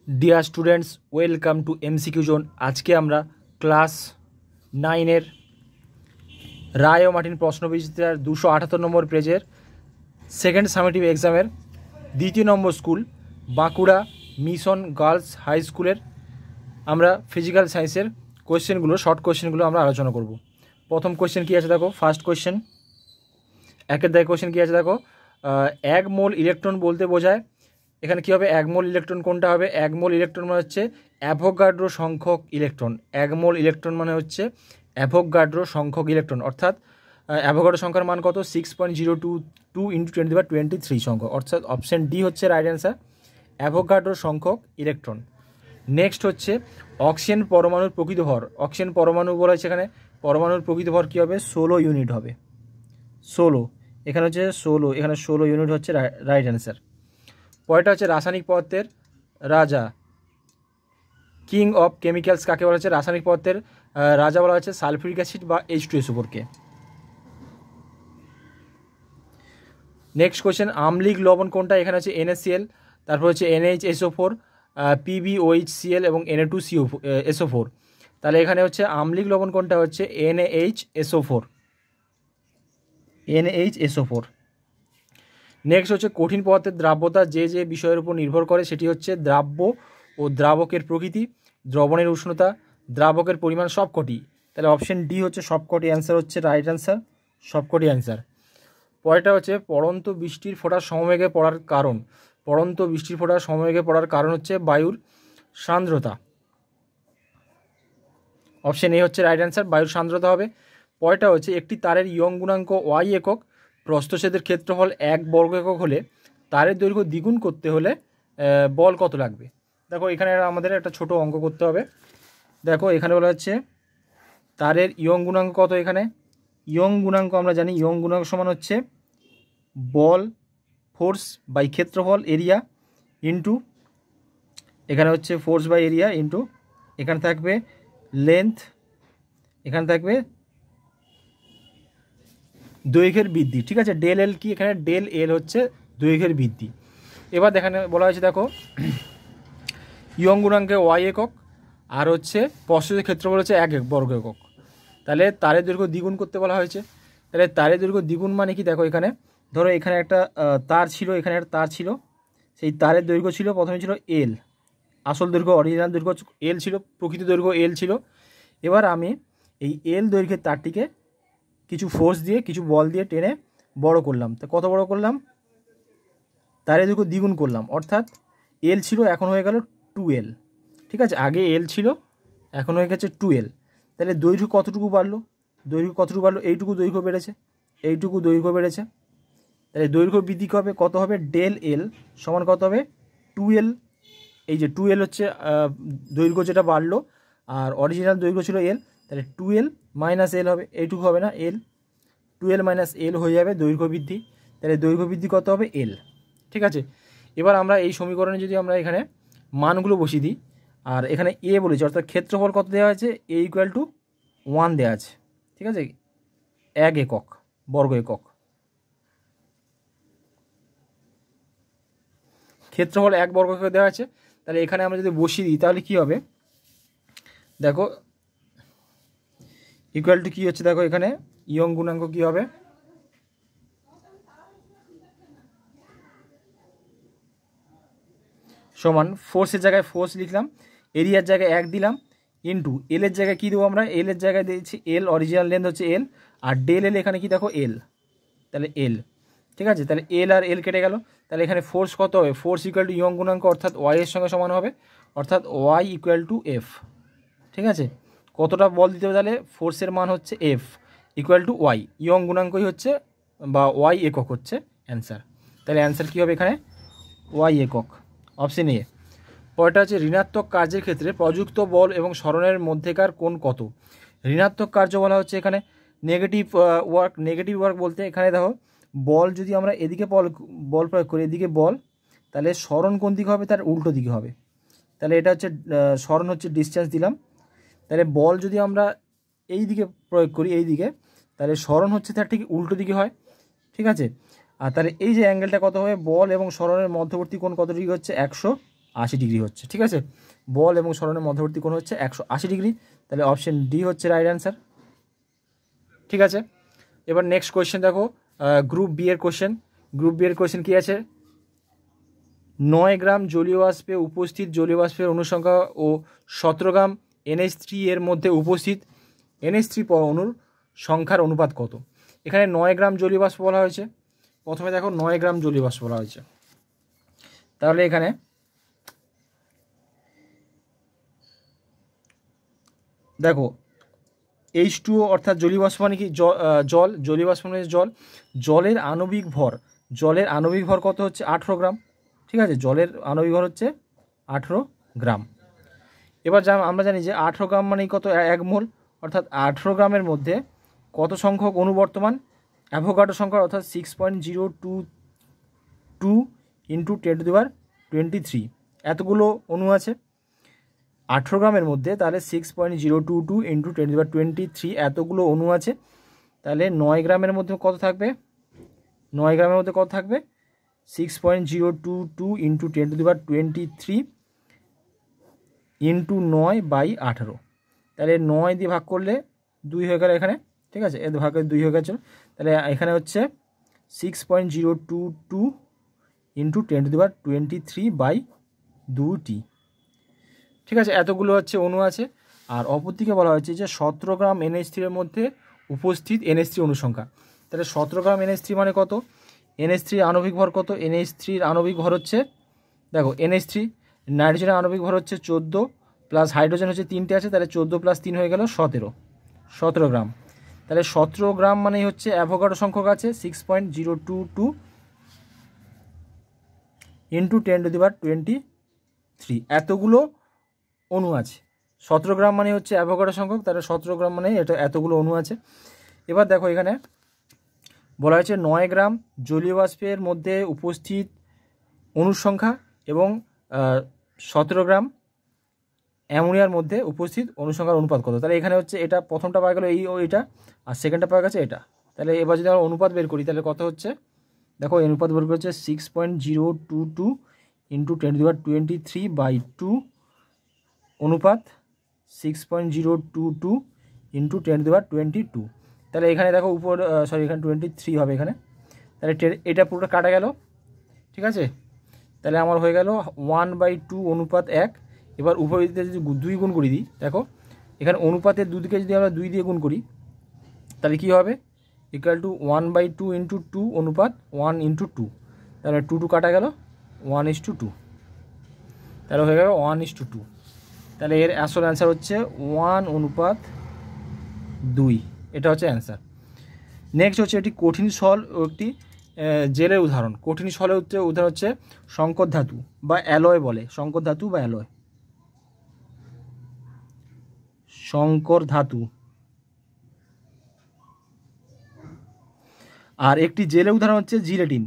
Dear students welcome to MCQ zone. आज के আমরা ক্লাস 9 রায় ও মার্টিন প্রশ্নবিচিত্রার 278 নম্বর পেজের সেকেন্ড সামেটিভ এক্সামের দ্বিতীয় নম্বর school Bankura mission girls high স্কুলের আমরা ফিজিক্যাল সায়েন্সের কোয়েশ্চেনগুলো শর্ট কোয়েশ্চেনগুলো আমরা আলোচনা করব। প্রথম কোয়েশ্চেন কী আছে দেখো, ফার্স্ট কোয়েশ্চেন একের দায় কোয়েশ্চেন কী আছে দেখো, এক মোল ইলেকট্রন বলতে বোঝায় এখানে কী হবে, এক মোল ইলেকট্রন কোনটা হবে, এক মোল ইলেকট্রন মানে হচ্ছে অ্যাভোগাড্রো সংখ্যক ইলেকট্রন। এক মোল ইলেকট্রন মানে হচ্ছে অ্যাভোগাড্রো সংখ্যক ইলেকট্রন, অর্থাৎ অ্যাভোগাড্রো সংখ্যার মান কত 6.022 × 10⁻23 সংখ্যক, অর্থাৎ অপশান ডি হচ্ছে রাইট অ্যান্সার, অ্যাভোগাড্রো সংখ্যক ইলেকট্রন। নেক্সট হচ্ছে অক্সিজেন পরমাণুর প্রকৃত ভর, অক্সিজেন পরমাণু বলা হয়েছে এখানে, পরমাণুর প্রকৃত ভর কী হবে 16 ইউনিট হবে, 16 এখানে হচ্ছে 16, এখানে 16 ইউনিট হচ্ছে রাইট অ্যান্সার। পরেরটা হচ্ছে রাসায়নিক পদার্থের রাজা, কিং অফ কেমিক্যালস কাকে বলা হচ্ছে, রাসায়নিক পদার্থের রাজা বলা হচ্ছে সালফিউরিক অ্যাসিড বা H2SO4-কে। নেক্সট কোয়েশ্চেন আম্লিক লবণ কোনটা, এখানে হচ্ছে NaCl, তারপর হচ্ছে NHSO4, PbOHCl এবং Na2SO4। তাহলে এখানে হচ্ছে আম্লিক লবণ কোনটা হচ্ছে NaHSO4, NaHSO4। নেক্সট হচ্ছে কঠিন পদার্থের দ্রাব্যতা যে যে বিষয়ের উপর নির্ভর করে সেটি হচ্ছে দ্রাব্য ও দ্রাবকের প্রকৃতি, দ্রবণের উষ্ণতা, দ্রাবকের পরিমাণ, সবকটি। তাহলে অপশন ডি হচ্ছে সবকটি অ্যান্সার হচ্ছে রাইট অ্যান্সার, সবকটি অ্যান্সার। পরেরটা হচ্ছে পড়ন্ত বৃষ্টির ফোঁটার সমবেগে পড়ার কারণ, পড়ন্ত বৃষ্টির ফোঁটার সমবেগে পড়ার কারণ হচ্ছে বায়ুর সান্দ্রতা, অপশন এ হচ্ছে রাইট অ্যান্সার, বায়ুর সান্দ্রতা হবে। পরেরটা হচ্ছে একটি তারের ইয়ং গুণাঙ্ক ওয়াই একক, প্রস্থচ্ছেদের ক্ষেত্রফল 1 বর্গ একক হলে তারের দৈর্ঘ্য দ্বিগুণ করতে হলে বল কত লাগবে। দেখো এখানে আমাদের একটা ছোট অঙ্ক করতে হবে। দেখো এখানে বলা হচ্ছে তারের ইয়ং গুণাঙ্ক কত, এখানে ইয়ং গুণাঙ্ক আমরা জানি, ইয়ং গুণাঙ্ক সমান হচ্ছে বল ফোর্স বাই ক্ষেত্রফল এরিয়া ইন্টু, এখানে হচ্ছে ফোর্স বাই এরিয়া ইন্টু, এখানে থাকবে লেন্থ, এখানে থাকবে দৈর্ঘ্যের বৃদ্ধি, ঠিক আছে। ডেল এল কি, এখানে ডেল এল হচ্ছে দৈর্ঘ্যের বৃদ্ধি। এবার দেখানে বলা হয়েছে দেখো ইয়ং গুণাঙ্কে ওয়াই একক আর হচ্ছে প্রস্থচ্ছেদের ক্ষেত্রফল হচ্ছে 1 বর্গ একক, তাহলে তারের দৈর্ঘ্য দ্বিগুণ করতে বলা হয়েছে। তাহলে তারের দৈর্ঘ্য দ্বিগুণ মানে কি, দেখো এখানে ধরো এখানে একটা তার ছিল, এখানে একটা তার ছিল, সেই তারের দৈর্ঘ্য ছিল প্রথমে ছিল এল, আসল দৈর্ঘ্য অরিজিনাল দৈর্ঘ্য এল ছিল, প্রকৃত দৈর্ঘ্য এল ছিল। এবার আমি এই এল দৈর্ঘ্যের তারটিকে কিছু ফোর্স দিয়ে কিছু বল দিয়ে টেনে বড় করলাম, তো কত বড় করলাম, তারের দৈর্ঘ্য দ্বিগুণ করলাম, অর্থাৎ এল ছিল এখন হয়ে গেল 2L, ঠিক আছে, আগে এল ছিল এখন হয়ে গেছে 2L। তাহলে দৈর্ঘ্য কতটুকু বাড়লো, দৈর্ঘ্য কতটুকু বাড়লো, এইটুকু দৈর্ঘ্য বেড়েছে, এইটুকু দৈর্ঘ্য বেড়েছে। তাহলে দৈর্ঘ্য বৃদ্ধি হবে কত হবে, ডেল এল সমান কত হবে 2L, এই যে 2L হচ্ছে দৈর্ঘ্য যেটা বাড়লো, আর অরিজিনাল দৈর্ঘ্য ছিল এল, তাহলে 2L মাইনাস এল হবে, এইটুকু হবে না এল, 2L মাইনাস এল হয়ে যাবে দৈর্ঘ্য বৃদ্ধি, তাহলে দৈর্ঘ্য বৃদ্ধি কত হবে এল, ঠিক আছে। এবার আমরা এই সমীকরণে যদি আমরা এখানে মানগুলো বসিয়ে দিই, আর এখানে এ বলেছি অর্থাৎ ক্ষেত্রফল কত দেওয়া আছে, এ ইকুয়াল টু 1 দেওয়া আছে, ঠিক আছে, 1 একক বর্গ একক, ক্ষেত্রফল 1 বর্গ একক দেওয়া আছে। তাহলে এখানে আমরা যদি বসিয়ে দিই তাহলে কি হবে, দেখো ইকুয়াল টু কী হচ্ছে, দেখো এখানে ইয়ং গুণাঙ্ক কী হবে, সমান ফোর্সের জায়গায় ফোর্স লিখলাম, এরিয়ার জায়গায় 1 দিলাম, ইন্টু এলের জায়গায় কী দেবো আমরা, এলের জায়গায় দিয়েছি এল, অরিজিনাল লেন্থ হচ্ছে এল, আর ডেল এল এখানে কি দেখো এল, তাহলে এল, ঠিক আছে। তাহলে এল আর এল কেটে গেল, তাহলে এখানে ফোর্স কত হবে, ফোর্স ইকুয়াল টু ইয়ং গুণাঙ্ক অর্থাৎ ওয়াই এর সঙ্গে সমান হবে, অর্থাৎ ওয়াই ইকুয়াল টু এফ, ঠিক আছে। কতটা বল দিতে হবে, তাহলে ফোর্সের মান হচ্ছে F equal to Y, Young গুণাঙ্কই হচ্ছে বা ওয়াই একক হচ্ছে অ্যান্সার। তাহলে অ্যান্সার কী হবে এখানে ওয়াই একক, অপশন এ। পরেরটা হচ্ছে ঋণাত্মক কার্যের ক্ষেত্রে প্রযুক্ত বল এবং সরণের মধ্যেকার কোণ কত। ঋণাত্মক কার্য বলা হচ্ছে এখানে নেগেটিভ ওয়ার্ক, নেগেটিভ ওয়ার্ক বলতে এখানে দেখো বল যদি আমরা এদিকে বল প্রয়োগ করি, এদিকে বল, তাহলে সরণ কোন দিকে হবে, তার উল্টো দিকে হবে। তাহলে এটা হচ্ছে সরণ হচ্ছে ডিসটেন্স দিলাম, তাহলে বল যদি আমরা এই দিকে প্রয়োগ করি এই দিকে, তাহলে সরণ হচ্ছে তার ঠিক উল্টো দিকে হয়, ঠিক আছে। আর তাহলে এই যে অ্যাঙ্গেলটা কত হবে, বল এবং সরণের মধ্যবর্তী কোণ কত ডিগ্রি হচ্ছে 100 80 ডিগ্রি হচ্ছে। ঠিক আছে, বল এবং সরণের মধ্যবর্তী কোণ হচ্ছে 180 ডিগ্রি। তাহলে অপশন ডি হচ্ছে রাইট অ্যান্সার। ঠিক আছে, এবার নেক্সট কোয়েশ্চেন দেখো, গ্রুপ বি এর কোয়েশ্চেন। গ্রুপ বি এর কোয়েশ্চেন কী আছে? 9 গ্রাম জলীয় বাষ্পে উপস্থিত জলীয় বাষ্পের অনুসংখ্যা ও 17 গ্রাম NH3 এর মধ্যে উপস্থিত NH3 অণুর সংখ্যার অনুপাত কত? এখানে 9 গ্রাম জলীয় বাষ্প বলা হয়েছে। প্রথমে দেখো 9 গ্রাম জলীয় বাষ্প বলা হয়েছে, তাহলে এখানে দেখো H2O অর্থাৎ জলীয় বাষ্প মানে কি? জল। জলীয় বাষ্প মানে জল। জলের আণবিক ভর কত হচ্ছে? 18 গ্রাম। ঠিক আছে, জলের আণবিক ভর হচ্ছে 18 গ্রাম। এবার আমরা জানি যে 18 গ্রাম মানে কত? 1 মোল। অর্থাৎ 18 গ্রামের মধ্যে কত সংখ্যক অণু বর্তমান? অ্যাভোগাড্রো সংখ্যা অর্থাৎ 6.022 ইন্টু 10⁻23 এতগুলো অণু আছে 18 গ্রামের মধ্যে। তাহলে 6.022 ইন্টু 10⁻23 এতগুলো অণু আছে। তাহলে 9 গ্রামের মধ্যে কত থাকবে? 9 গ্রামের মধ্যে কত থাকবে? 6.022 ইন্টু 10⁻23 ইন্টু 9/18। তাহলে 9 দিয়ে ভাগ করলে 2 হয়ে গেল এখানে। ঠিক আছে, এর ভাগ করে 2 হয়ে গেছে। তাহলে এখানে হচ্ছে 6.022 ইন্টু 10⁻23/2t। ঠিক আছে, এতগুলো হচ্ছে অণু আছে। আর অপরদিকে বলা হয়েছে যে 17 গ্রাম NH3 এর মধ্যে উপস্থিত NH3 অনুসংখ্যা। তাহলে 17 গ্রাম NH3 মানে কত? NH3 আণবিক ভর কত? NH3 আণবিক ভর হচ্ছে, দেখো NH3 নাইট্রোজেনের আণবিক ভর হচ্ছে 14 প্লাস হাইড্রোজেন হচ্ছে 3টে আছে, তাহলে 14 প্লাস 3 হয়ে গেল 17 গ্রাম। তাহলে 17 গ্রাম মানেই হচ্ছে অ্যাভোগাড্রো সংখ্যক আছে 6.022 ইন্টু 10⁻23 এতগুলো অণু আছে। 17 গ্রাম মানে হচ্ছে অ্যাভোগাড্রো সংখ্যক, তাহলে 17 গ্রাম মানে এটা এতগুলো অণু আছে। এবার দেখো এখানে বলা হয়েছে 9 গ্রাম জলীয় বাষ্পের মধ্যে উপস্থিত অণুর সংখ্যা এবং 17 গ্রাম অ্যামোনিয়ার মধ্যে উপস্থিত অনুসংখ্যার অনুপাত কত? তাহলে এখানে হচ্ছে এটা প্রথমটা পাওয়া গেল এইটা, আর সেকেন্ডটা পাওয়া গেছে এটা। তাহলে এবার যদি আমরা অনুপাত বের করি তাহলে কত হচ্ছে? দেখো অনুপাত বের করছে 6.022 ইন্টু 10⁻23/2 অনুপাত 6.022 ইন্টু 10⁻22। তাহলে এখানে দেখো উপর এখানে 23 হবে এখানে। তাহলে এটা পুরোটা কাটা গেল। ঠিক আছে, তাহলে আমার হয়ে গেল 1/2 অনুপাত 1। এবার উভয় দিকে যদি 2 গুণ করে দিই, দেখো এখানে অনুপাতের দুদিকে যদি আমরা 2 দিয়ে গুণ করি তাহলে কী হবে? ইকুয়াল টু 1/2 ইন্টু 2 অনুপাত 1 ইন্টু 2। তাহলে 2 কাটা গেল 1:2। তাহলে হয়ে গেল 1:2। তাহলে এর আসল অ্যান্সার হচ্ছে 1:2। এটা হচ্ছে অ্যান্সার। নেক্সট হচ্ছে একটি কঠিন সল ও একটি জেলের উদাহরণ। কঠিন সলের উদাহরণ হচ্ছে সংকর ধাতু বা অ্যালয় বলে, সংকর ধাতু বা অ্যালয়, সংকর ধাতু। আর একটি জেলের উদাহরণ হচ্ছে জিলেটিন।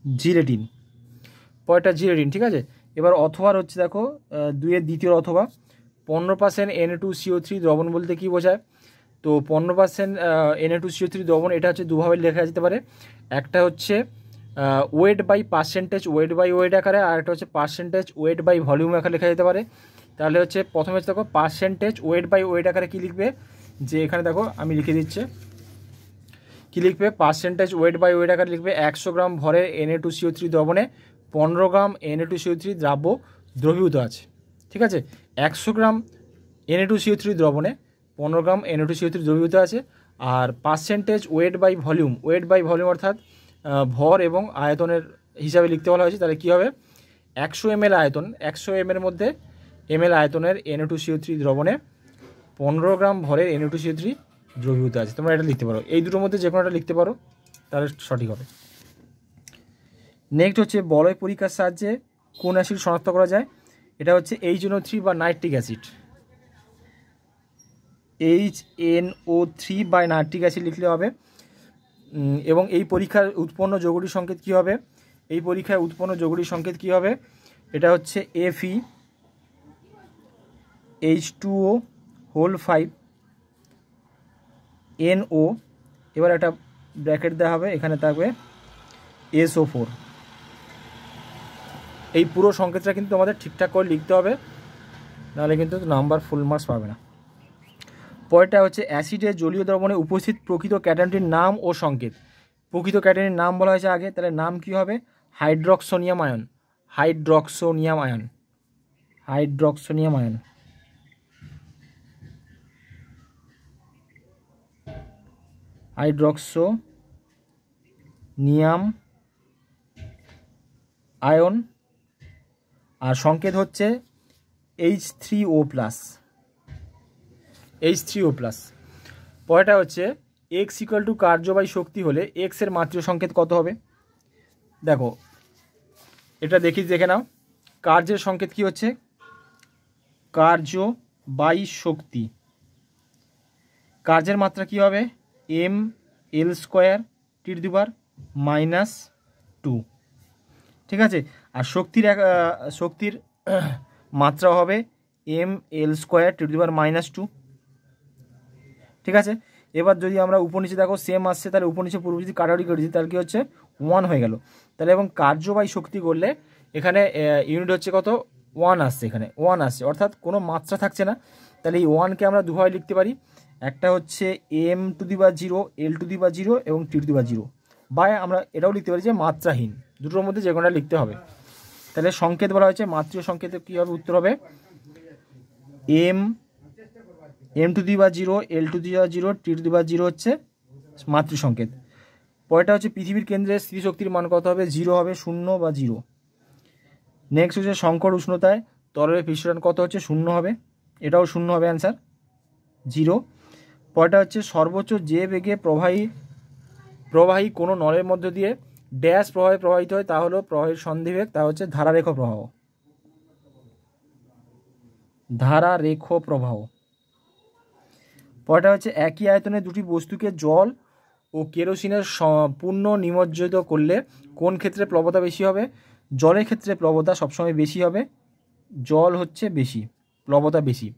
জিলেটিন পরেরটা জিলেটিন। ঠিক আছে, এবার অথবার হচ্ছে দেখো 2-এর দ্বিতীয় অথবা 15% Na2CO3 দ্রবণ বলতে কী বোঝায়? তো 15% Na2CO3 দ্রবণ এটা হচ্ছে দুভাবে লেখা যেতে পারে। একটা হচ্ছে weight by percentage, weight by weight আকারে, আর একটা হচ্ছে পার্সেন্টেজ ওয়েট বাই ভলিউম আকারে লেখা যেতে পারে। তাহলে হচ্ছে প্রথমে হচ্ছে দেখো পার্সেন্টেজ ওয়েট বাই ওয়েট আকারে কী লিখবে? যে এখানে দেখো আমি লিখে দিচ্ছি কী লিখবে। পার্সেন্টেজ ওয়েট বাই ওয়েট আকারে লিখবে 100 গ্রাম ভরের Na2CO3 দ্রবণে 15 গ্রাম Na2CO3 দ্রবীভূত আছে। ঠিক আছে, 100 গ্রাম Na2CO3 দ্রবণে 15 গ্রাম Na2CO3 দ্রবীভূত আছে। আর percentage weight by volume, weight by volume অর্থাৎ ভর এবং আয়তনের হিসাবে লিখতে বলা হয়েছে। তাহলে কী হবে? 100 ml আয়তন, 100 ml মধ্যে ml আয়তনের Na2CO3 দ্রবণে 15 গ্রাম ভরের Na2CO3 দ্রবীভূত আছে। তোমরা এটা লিখতে পারো, এই দুটোর মধ্যে যে কোনোটা লিখতে পারো, তাহলে সঠিক হবে। নেক্সট হচ্ছে বলয় পরীক্ষার সাহায্যে কোন অ্যাসিড শনাক্ত করা যায়? এটা হচ্ছে HNO3 বা নাইট্রিক অ্যাসিড। HNO3 বা নাইট্রিক অ্যাসিড লিখলে হবে। এবং এই পরীক্ষার উৎপন্ন যৌগটির সংকেত কী হবে? এই পরীক্ষায় উৎপন্ন যৌগটির সংকেত কী হবে? এটা হচ্ছে Fe H2O5 NO। এবার একটা ব্র্যাকেট দেওয়া হবে, এখানে থাকবে SO4। এই পুরো সংকেতটা কিন্তু আমাদের ঠিকঠাক করে লিখতে হবে, নাহলে কিন্তু নাম্বার ফুল মার্কস পাবে না। পরেরটা হচ্ছে অ্যাসিডের জলীয় দ্রবণে উপস্থিত প্রকৃত ক্যাটায়নটির নাম ও সংকেত। প্রকৃত ক্যাটায়নের নাম বলা হয়েছে আগে, তাহলে নাম কি হবে? Hydroxonium ion. Hydroxonium ion, hydroxonium ion. Hydroxonium ion. আর সংকেত হচ্ছে H3O+। H3O+। পরেরটা হচ্ছে x = কার্যবাহী শক্তি হলে x এর মাত্রিয় সংকেত কত হবে? দেখো এটা দেখে নাও। কার্যের সংকেত কি হচ্ছে? কার্যবাহী শক্তি। কার্যের মাত্রা কি হবে? mL² (10⁻²)। ঠিক আছে। আর শক্তির মাত্রা হবে mL² (10⁻²). ঠিক আছে। এবার যদি আমরা উপনিচে দেখো সেম আসছে, তাহলে উপনিচে পূর্ব যদি কাটাকাটি করেছি তাহলে কি হচ্ছে? 1 হয়ে গেল। তাহলে এবং কার্যবাহী শক্তি করলে এখানে ইউনিট হচ্ছে কত? 1 আসছে, এখানে 1 আসছে, অর্থাৎ কোনো মাত্রা থাকছে না। তাহলে এই 1কে আমরা দুভাবে লিখতে পারি, একটা হচ্ছে m⁻0, l⁻0 এবং t⁻0, বা আমরা এটাও লিখতে পারি যে মাত্রাহীন। দুটোর মধ্যে যে কোনোটা লিখতে হবে। তাহলে সংকেত বলা হয়েছে, মাত্রিয় সংকেতে কী হবে? উত্তর হবে m⁻0, l⁻0, t⁻0 হচ্ছে মাতৃ সংকেত। পরেরটা হচ্ছে পৃথিবীর কেন্দ্রে স্থিতিশক্তির মান কত হবে? 0 হবে, 0 বা 0। নেক্সট হচ্ছে সংকট উষ্ণতায় তরলের পৃষ্ঠটান কত হচ্ছে? 0 হবে, এটাও 0 হবে অ্যান্সার, 0। পরেরটা হচ্ছে সর্বোচ্চ যে বেগে প্রবাহী কোনো নলের মধ্য দিয়ে ড্যাশ প্রবাহে প্রবাহিত হয় তা হলো প্রবাহের সন্ধিবেগ, তা হচ্ছে ধারারেখ প্রবাহ। ধারারেখ প্রবাহ। পরেরটা হচ্ছে একই আয়তনে দুটি বস্তুকে জল ও কেরোসিনের পূর্ণ নিমজ্জিত করলে কোন ক্ষেত্রে প্লবতা বেশি হবে? জলের ক্ষেত্রে প্লবতা সবসময় বেশি হবে, জল হচ্ছে বেশি, প্লবতা বেশি।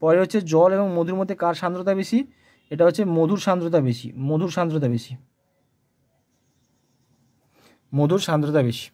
পরে হচ্ছে জল এবং মধুর মধ্যে কার সান্দ্রতা বেশি? এটা হচ্ছে মধুর সান্দ্রতা বেশি, মধুর সান্দ্রতা বেশি, মধুর সান্দ্রতা বেশি।